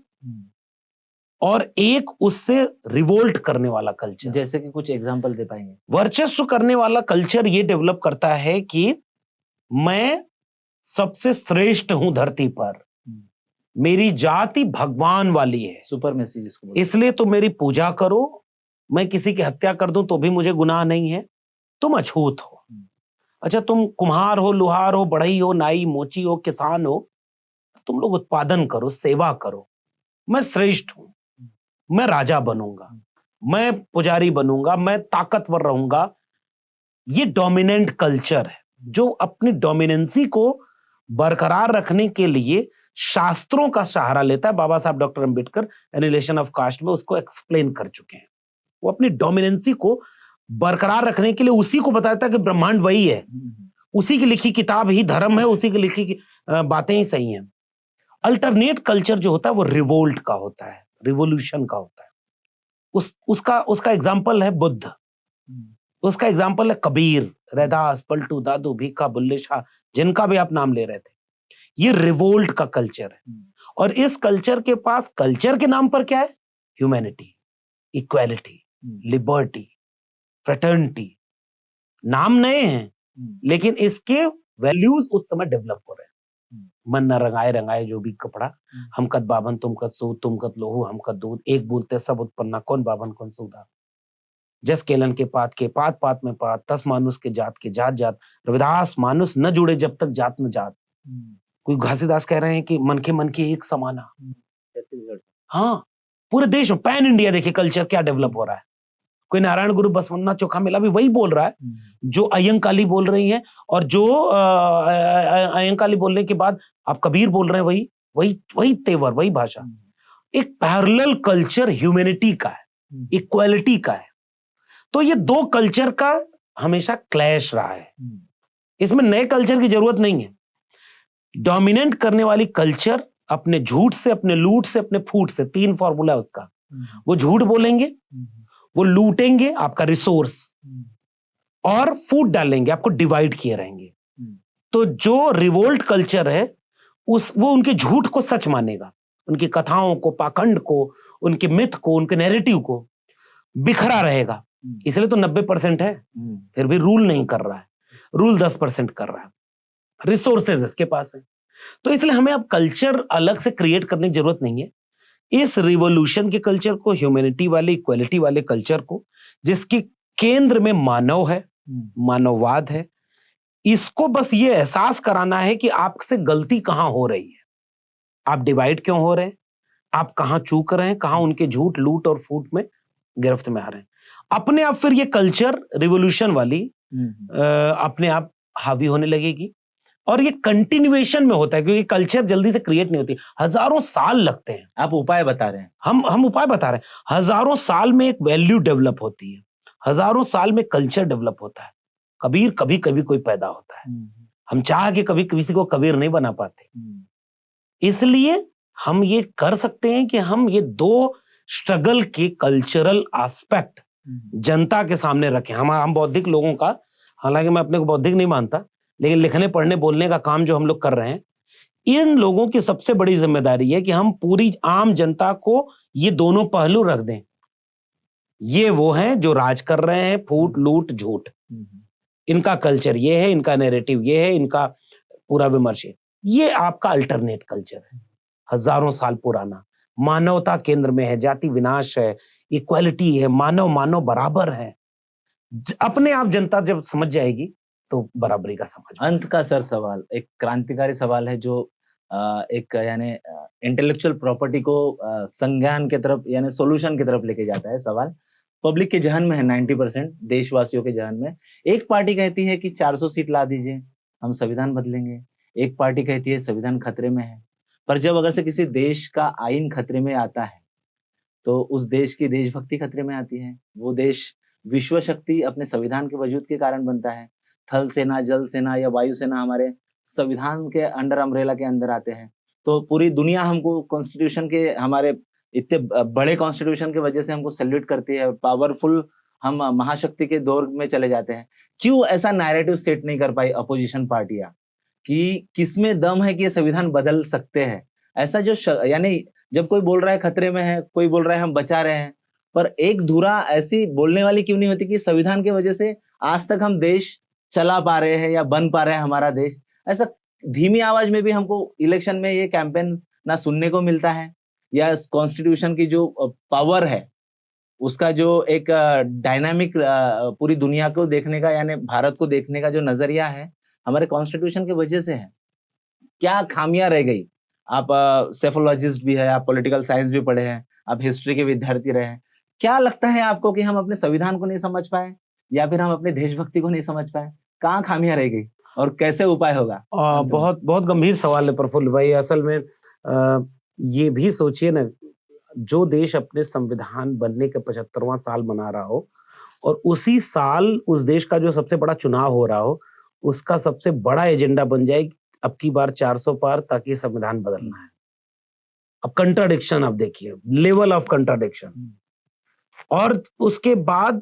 S1: और एक उससे रिवोल्ट करने वाला कल्चर।
S2: जैसे कि कुछ एग्जांपल दे पाएंगे?
S1: वर्चस्व करने वाला कल्चर ये डेवलप करता है कि मैं सबसे श्रेष्ठ हूं धरती पर, मेरी जाति भगवान वाली है,
S2: सुपरमेसी जिसको बोलते हैं।
S1: इसलिए तुम मेरी पूजा करो, मैं किसी की हत्या कर दूं तो भी मुझे गुनाह नहीं है, तुम अछूत हो। अच्छा, तुम कुम्हार हो, लोहार हो, बढ़ई हो, नाई, मोची हो, किसान हो, तुम लोग उत्पादन करो, सेवा करो, मैं श्रेष्ठ हूं, मैं राजा बनूंगा, मैं पुजारी बनूंगा, मैं ताकतवर रहूंगा। ये डोमिनेंट कल्चर है जो अपनी डोमिनेंसी को बरकरार रखने के लिए शास्त्रों का सहारा लेता है। Baba Saheb doctor Ambedkar annihilation of caste में उसको एक्सप्लेन कर चुके हैं। वो अपनी डोमिनेंसी को बरकरार रखने के लिए उसी को बताता है कि ब्रह्मांड वही है, उसी की लिखी किताब ही धर्म है, उसी की लिखी बातें ही सही हैं। अल्टरनेट कल्चर जो होता है वो रिवोल्ट का होता है, रिवोल्यूशन का होता है। उसका एग्जाम्पल है बुद्ध, उसका एग्जाम्पल है कबीर, रैदास, पलटू, दादू, भीखा, बुल्ले शाह, जिनका भी आप नाम ले रहे थे। ये रिवोल्ट का कल्चर है। और इस कल्चर के पास कल्चर के नाम पर क्या है? Humanity, equality, liberty, fraternity. नाम नए हैं लेकिन इसके वैल्यूज उस समय डेवलप हो रहे हैं। मन न रंगाए रंगाए जो भी कपड़ा, हम कद बाभन तुम कद सूत, तुम कद लोहू हम कद दूध, एक बोलते सब उत्पन्ना, कौन बाभन कौन सूदा। जस केलन के पात पात में पात, तस मानुष के जात जात, रविदास मानुष न जुड़े जब तक जात न जात। कोई घासीदास कह रहे हैं कि मन के एक समाना। हाँ, पूरे देश में पैन इंडिया देखिए कल्चर क्या डेवलप हो रहा है। कोई नारायण गुरु बसवन्ना चोखा मेला भी वही बोल रहा है जो अयंकाली बोल रही है, और जो अयंकाली बोलने के बाद आप कबीर बोल रहे हैं, वही तेवर, वही भाषा। एक पैरेलल कल्चर ह्यूमैनिटी का है, इक्वालिटी का है। तो ये दो कल्चर का हमेशा क्लैश रहा है। इसमें नए कल्चर की जरूरत नहीं है। डोमिनेंट करने वाली कल्चर अपने झूठ से, अपने लूट से, अपने फूट से, 3 फॉर्मूला है उसका। वो झूठ बोलेंगे, वो लूटेंगे आपका रिसोर्स, और फूट डालेंगे, आपको डिवाइड किए रहेंगे। तो जो रिवोल्ट कल्चर है वो उनके झूठ को सच मानेगा, उनकी कथाओं को, पाखंड को, उनके मिथ को, उनके नैरेटिव को बिखरा रहेगा। इसलिए तो 90% है, फिर भी रूल नहीं कर रहा है। रूल 10% कर रहा है, रिसोर्सेज इसके पास है। तो इसलिए हमें अब कल्चर अलग से क्रिएट करने की जरूरत नहीं है। इस रिवोल्यूशन के कल्चर को, ह्यूमैनिटी वाले, इक्वालिटी वाले कल्चर को, जिसके केंद्र में मानव है, मानववाद है, इसको बस ये एहसास कराना है कि आपसे गलती कहां हो रही है, आप डिवाइड क्यों हो रहे हैं, आप कहां चूक रहे हैं, कहां उनके झूठ, लूट और फूट में गिरफ्त में आ रहे हैं। अपने आप फिर ये कल्चर रिवोल्यूशन वाली अपने आप हावी होने लगेगी। और ये कंटिन्यूएशन में होता है, क्योंकि कल्चर जल्दी से क्रिएट नहीं होती, हजारों साल लगते हैं।
S2: आप उपाय बता रहे हैं,
S1: हम उपाय बता रहे हैं। हजारों साल में एक वैल्यू डेवलप होती है, हजारों साल में कल्चर डेवलप होता है। कबीर कभी कभी कोई पैदा होता है, हम चाह के कभी किसी को कबीर नहीं बना पाते। इसलिए हम ये कर सकते हैं कि हम ये 2 स्ट्रगल के कल्चरल एस्पेक्ट जनता के सामने रखें। हम बौद्धिक लोगों का, हालांकि मैं अपने को बौद्धिक नहीं मानता, लेकिन लिखने, पढ़ने, बोलने का काम जो हम लोग कर रहे हैं, इन लोगों की सबसे बड़ी जिम्मेदारी है कि हम पूरी आम जनता को ये दोनों पहलू रख दें। ये वो हैं जो राज कर रहे हैं, फूट, लूट, झूठ, इनका कल्चर ये है, इनका नैरेटिव ये है, इनका पूरा विमर्श है। ये आपका अल्टरनेट कल्चर है, हजारों साल पुराना, मानवता केंद्र में है, जाति विनाश है, इक्वालिटी है, मानव बराबर है। अपने आप जनता जब समझ जाएगी तो बराबरी का समझ।
S2: अंत का सर सवाल, एक क्रांतिकारी सवाल है जो एक यानी इंटेलेक्चुअल प्रॉपर्टी को संज्ञान की तरफ यानी सॉल्यूशन की तरफ लेके जाता है। सवाल पब्लिक के जहन में है, 90% देशवासियों के जहन में। एक पार्टी कहती है कि 400 सीट ला दीजिए, हम संविधान बदलेंगे। एक पार्टी कहती है संविधान खतरे में है। पर जब अगर से किसी देश का आईन खतरे में आता है, तो उस देश की देशभक्ति खतरे में आती है। वो देश विश्व शक्ति अपने संविधान के वजूद के कारण बनता है। थल सेना, जल सेना या वायु सेना हमारे संविधान के अंडर अम्ब्रेला के अंदर आते हैं। तो पूरी दुनिया हमको कॉन्स्टिट्यूशन के, हमारे इतने बड़े कॉन्स्टिट्यूशन की वजह से हमको सैल्यूट करती है। पावरफुल हम महाशक्ति के दौर में चले जाते हैं। क्यों ऐसा नैरेटिव सेट नहीं कर पाई अपोजिशन पार्टियां कि किसमें दम है कि ये संविधान बदल सकते हैं? ऐसा जो यानी जब कोई बोल रहा है खतरे में है, कोई बोल रहा है हम बचा रहे हैं, पर एक धुरा ऐसी बोलने वाली क्यों नहीं होती कि संविधान की वजह से आज तक हम देश चला पा रहे हैं या बन पा रहे हैं हमारा देश? ऐसा धीमी आवाज में भी हमको इलेक्शन में ये कैंपेन ना सुनने को मिलता है, या कॉन्स्टिट्यूशन की जो पावर है उसका जो एक डायनामिक पूरी दुनिया को देखने का, यानी भारत को देखने का जो नजरिया है हमारे कॉन्स्टिट्यूशन की वजह से है। क्या खामियां रह गई? आप सेफोलॉजिस्ट भी है, आप पॉलिटिकल साइंस भी पढ़े हैं, आप हिस्ट्री के विद्यार्थी रहे हैं। क्या लगता है आपको कि हम अपने संविधान को नहीं समझ पाए या फिर हम अपने देशभक्ति को नहीं समझ पाए? कहाँ खामियां रह गई और कैसे उपाय होगा?
S1: बहुत बहुत गंभीर सवाल है प्रफुल्ल भाई। असल में ये भी सोचिए ना, जो देश अपने संविधान बनने के 75वां साल मना रहा हो और उसी साल उस देश का जो सबसे बड़ा चुनाव हो रहा हो, उसका सबसे बड़ा एजेंडा बन जाए अब की बार 400 पार, ताकि संविधान बदलना है। अब कंट्राडिक्शन आप देखिए, लेवल ऑफ कंट्राडिक्शन। और उसके बाद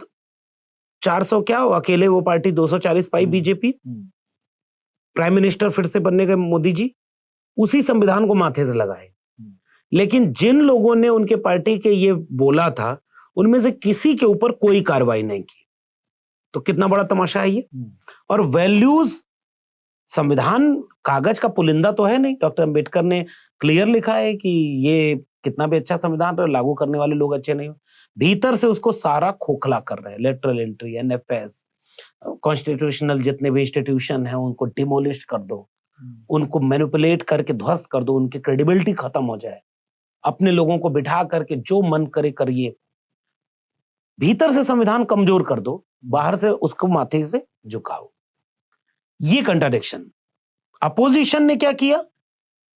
S1: 400 क्या हो, अकेले वो पार्टी 240 पाई बीजेपी, प्राइम मिनिस्टर फिर से बनने गए मोदी जी, उसी संविधान को माथे से लगाए। लेकिन जिन लोगों ने उनके पार्टी के ये बोला था, उनमें से किसी के ऊपर कोई कार्रवाई नहीं की। तो कितना बड़ा तमाशा है ये। और वैल्यूज, संविधान कागज का पुलिंदा तो है नहीं। डॉक्टर अंबेडकर ने क्लियर लिखा है कि ये कितना भी अच्छा संविधान है, लागू करने वाले लोग अच्छे नहीं हो। भीतर से उसको सारा खोखला कर रहे हैं। लेटरल एंट्री, एनएफएस, कॉन्स्टिट्यूशनल जितने भी इंस्टीट्यूशन हैं उनको डिमोलिश कर दो, उनको मैनिपुलेट करके ध्वस्त कर दो, उनकी क्रेडिबिलिटी खत्म हो जाए, अपने लोगों को बिठा करके जो मन करे करिए। भीतर से संविधान कमजोर कर दो, बाहर से उसको माथे से झुकाओ। ये कंट्राडिक्शन। अपोजिशन ने क्या किया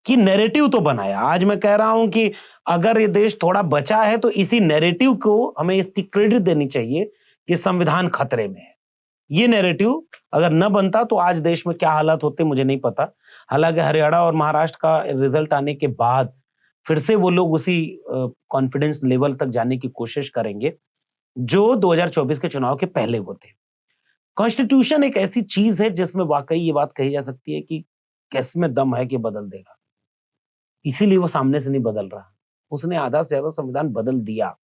S1: कि नैरेटिव तो बनाया। आज मैं कह रहा हूं कि अगर ये देश थोड़ा बचा है तो इसी नैरेटिव को हमें इसकी क्रेडिट देनी चाहिए कि संविधान खतरे में है। ये नैरेटिव अगर न बनता तो आज देश में क्या हालात होते मुझे नहीं पता। हालांकि हरियाणा और महाराष्ट्र का रिजल्ट आने के बाद फिर से वो लोग उसी कॉन्फिडेंस लेवल तक जाने की कोशिश करेंगे जो 2024 के चुनाव के पहले वो थे। कॉन्स्टिट्यूशन एक ऐसी चीज है जिसमें वाकई ये बात कही जा सकती है कि किसमें दम है कि बदल देगा। इसीलिए वो सामने से नहीं बदल रहा, उसने आधा से ज्यादा संविधान बदल दिया।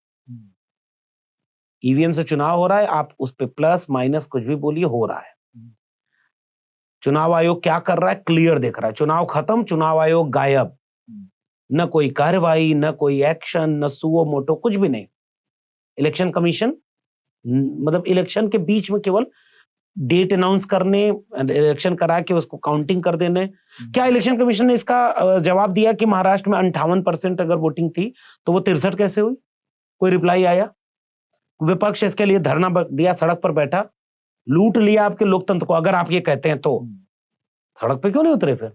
S1: ईवीएम से चुनाव हो रहा है, आप उस पे प्लस माइनस कुछ भी बोलिए, हो रहा है। चुनाव आयोग क्या कर रहा है क्लियर दिख रहा है। चुनाव खत्म, चुनाव आयोग गायब, न कोई कार्रवाई, न कोई एक्शन, न सुओ मोटो, कुछ भी नहीं। इलेक्शन कमीशन मतलब इलेक्शन के बीच में केवल डेट अनाउंस करने, इलेक्शन करा के उसको काउंटिंग कर देने। क्या इलेक्शन कमीशन ने इसका जवाब दिया कि महाराष्ट्र में 58% अगर वोटिंग थी तो वो 63 कैसे हुई? कोई रिप्लाई आया? विपक्ष इसके लिए धरना दिया, सड़क पर बैठा, लूट लिया आपके लोकतंत्र को। अगर आप ये कहते हैं तो सड़क पे क्यों नहीं उतरे? फिर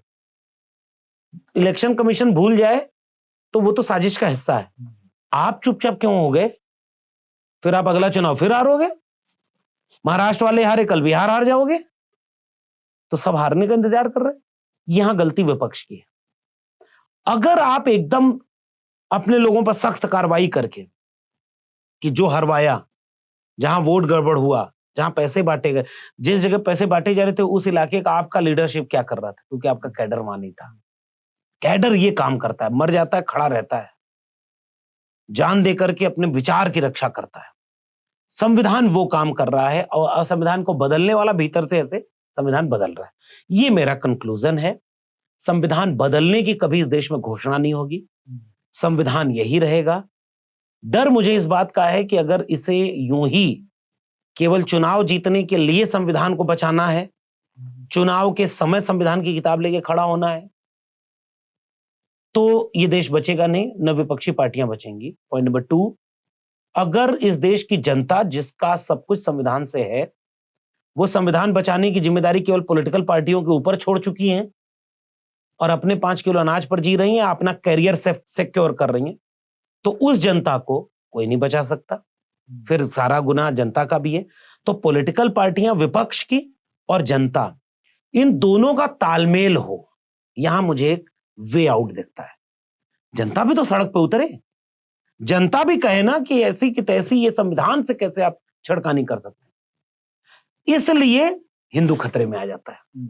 S1: इलेक्शन कमीशन भूल जाए तो वो तो साजिश का हिस्सा है। आप चुपचाप क्यों हो गए? फिर आप अगला चुनाव फिर हारोगे। महाराष्ट्र वाले हारे, कल बिहार हार जाओगे, तो सब हारने का इंतजार कर रहे हैं। यहां गलती विपक्ष की है। अगर आप एकदम अपने लोगों पर सख्त कार्रवाई करके कि जो हरवाया, जहां वोट गड़बड़ हुआ, जहां पैसे बांटे गए, जिस जगह पैसे बांटे जा रहे थे उस इलाके का आपका लीडरशिप क्या कर रहा था? क्योंकि आपका कैडर वहां नहीं था। कैडर ये काम करता है, मर जाता है, खड़ा रहता है, जान देकर के अपने विचार की रक्षा करता है। संविधान वो काम कर रहा है और संविधान को बदलने वाला भीतर से ऐसे संविधान बदल रहा है। ये मेरा कंक्लूजन है। संविधान बदलने की कभी इस देश में घोषणा नहीं होगी, संविधान यही रहेगा। डर मुझे इस बात का है कि अगर इसे यूं ही केवल चुनाव जीतने के लिए संविधान को बचाना है, चुनाव के समय संविधान की किताब लेके खड़ा होना है, तो ये देश बचेगा नहीं, न विपक्षी पार्टियां बचेंगी। पॉइंट नंबर 2, अगर इस देश की जनता जिसका सब कुछ संविधान से है, वो संविधान बचाने की जिम्मेदारी केवल पॉलिटिकल पार्टियों के ऊपर छोड़ चुकी है और अपने 5 किलो अनाज पर जी रही हैं, अपना करियर सिक्योर कर रही हैं, तो उस जनता को कोई नहीं बचा सकता। फिर सारा गुनाह जनता का भी है। तो पॉलिटिकल पार्टियां, विपक्ष की और जनता, इन दोनों का तालमेल हो, यहां मुझे एक वे आउट दिखता है। जनता भी तो सड़क पे उतरे, जनता भी कहे ना कि ऐसी कि तैसी ये संविधान से कैसे आप छेड़खानी कर सकते हैं। इसलिए हिंदू खतरे में आ जाता है,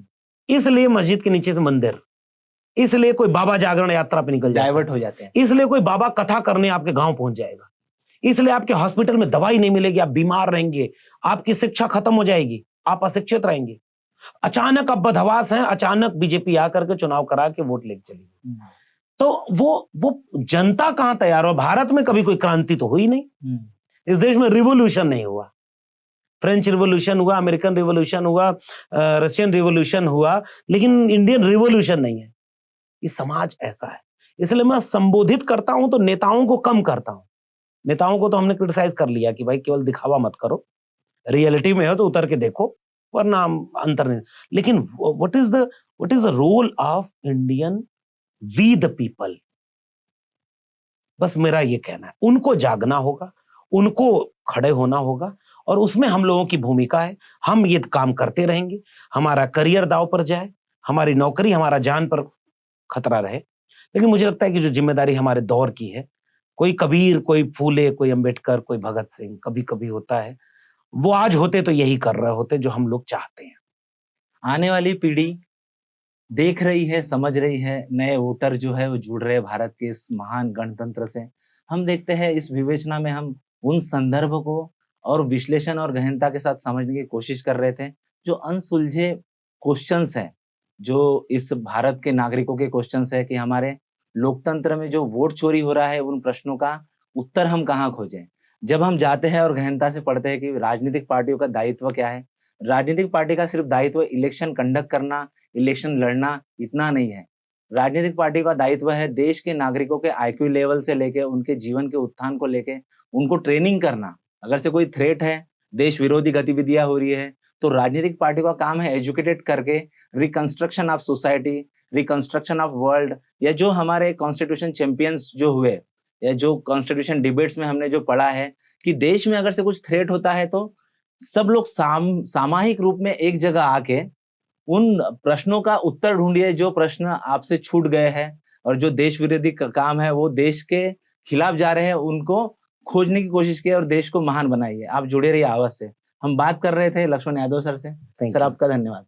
S1: इसलिए मस्जिद के नीचे से मंदिर, इसलिए कोई बाबा जागरण यात्रा पे निकल
S2: डाइवर्ट
S1: जाता
S2: हो जाते हैं,
S1: है, इसलिए कोई बाबा कथा करने आपके गांव पहुंच जाएगा, इसलिए आपके हॉस्पिटल में दवाई नहीं मिलेगी, आप बीमार रहेंगे, आपकी शिक्षा खत्म हो जाएगी, आप अशिक्षित रहेंगे। अचानक अब बदहवास हैं, अचानक बीजेपी आकर के चुनाव करा के वोट लेके चली गई। तो वो जनता कहां तैयार हो? भारत में कभी कोई क्रांति तो हुई नहीं, इस देश में रिवोल्यूशन नहीं हुआ। फ्रेंच रिवोल्यूशन हुआ, अमेरिकन रिवोल्यूशन हुआ, रशियन रिवोल्यूशन हुआ, लेकिन इंडियन रिवोल्यूशन नहीं है। ये समाज ऐसा है, इसलिए मैं संबोधित करता हूं तो नेताओं को कम करता हूं। नेताओं को तो हमने क्रिटिसाइज कर लिया कि भाई केवल दिखावा मत करो, रियलिटी में हो तो उतर के देखो, वरना अंतर नहीं। लेकिन what is the role of Indian, we the people, बस मेरा ये कहना है, उनको जागना होगा, उनको खड़े होना होगा, और उसमें हम लोगों की भूमिका है। हम ये काम करते रहेंगे, हमारा करियर दांव पर जाए, हमारी नौकरी, हमारा जान पर खतरा रहे, लेकिन मुझे लगता है कि जो जिम्मेदारी हमारे दौर की है, कोई कबीर, कोई फूले, कोई अंबेडकर, कोई भगत सिंह कभी कभी होता है, वो आज होते तो यही कर रहे होते जो हम लोग चाहते हैं।
S2: आने वाली पीढ़ी देख रही है, समझ रही है, नए वोटर जो है वो जुड़ रहे हैं भारत के इस महान गणतंत्र से। हम देखते हैं इस विवेचना में हम उन संदर्भ को और विश्लेषण और गहनता के साथ समझने की कोशिश कर रहे थे, जो अनसुलझे क्वेश्चंस हैं, जो इस भारत के नागरिकों के क्वेश्चंस है कि हमारे लोकतंत्र में जो वोट चोरी हो रहा है, उन प्रश्नों का उत्तर हम कहाँ खोजें। जब हम जाते हैं और गहनता से पढ़ते हैं कि राजनीतिक पार्टियों का दायित्व क्या है, राजनीतिक पार्टी का सिर्फ दायित्व इलेक्शन कंडक्ट करना, इलेक्शन लड़ना इतना नहीं है। राजनीतिक पार्टी का दायित्व है देश के नागरिकों के आईक्यू लेवल से लेके उनके जीवन के उत्थान को लेके उनको ट्रेनिंग करना। अगर से कोई थ्रेट है, देश विरोधी गतिविधियां हो रही है, तो राजनीतिक पार्टी का काम है एजुकेटेड करके reconstruction of society, reconstruction of world, या जो हमारे कॉन्स्टिट्यूशन चैंपियंस जो हुए, या जो कॉन्स्टिट्यूशन डिबेट्स में हमने जो पढ़ा है कि देश में अगर से कुछ थ्रेट होता है तो सब लोग सामाहिक रूप में एक जगह आके उन प्रश्नों का उत्तर ढूंढिए जो प्रश्न आपसे छूट गए हैं, और जो देश विरोधी काम है वो देश के खिलाफ जा रहे हैं, उनको खोजने की कोशिश कीजिए और देश को महान बनाइए। आप जुड़े रहिए आवाज से। हम बात कर रहे थे लक्ष्मण यादव सर से। सर, आपका धन्यवाद।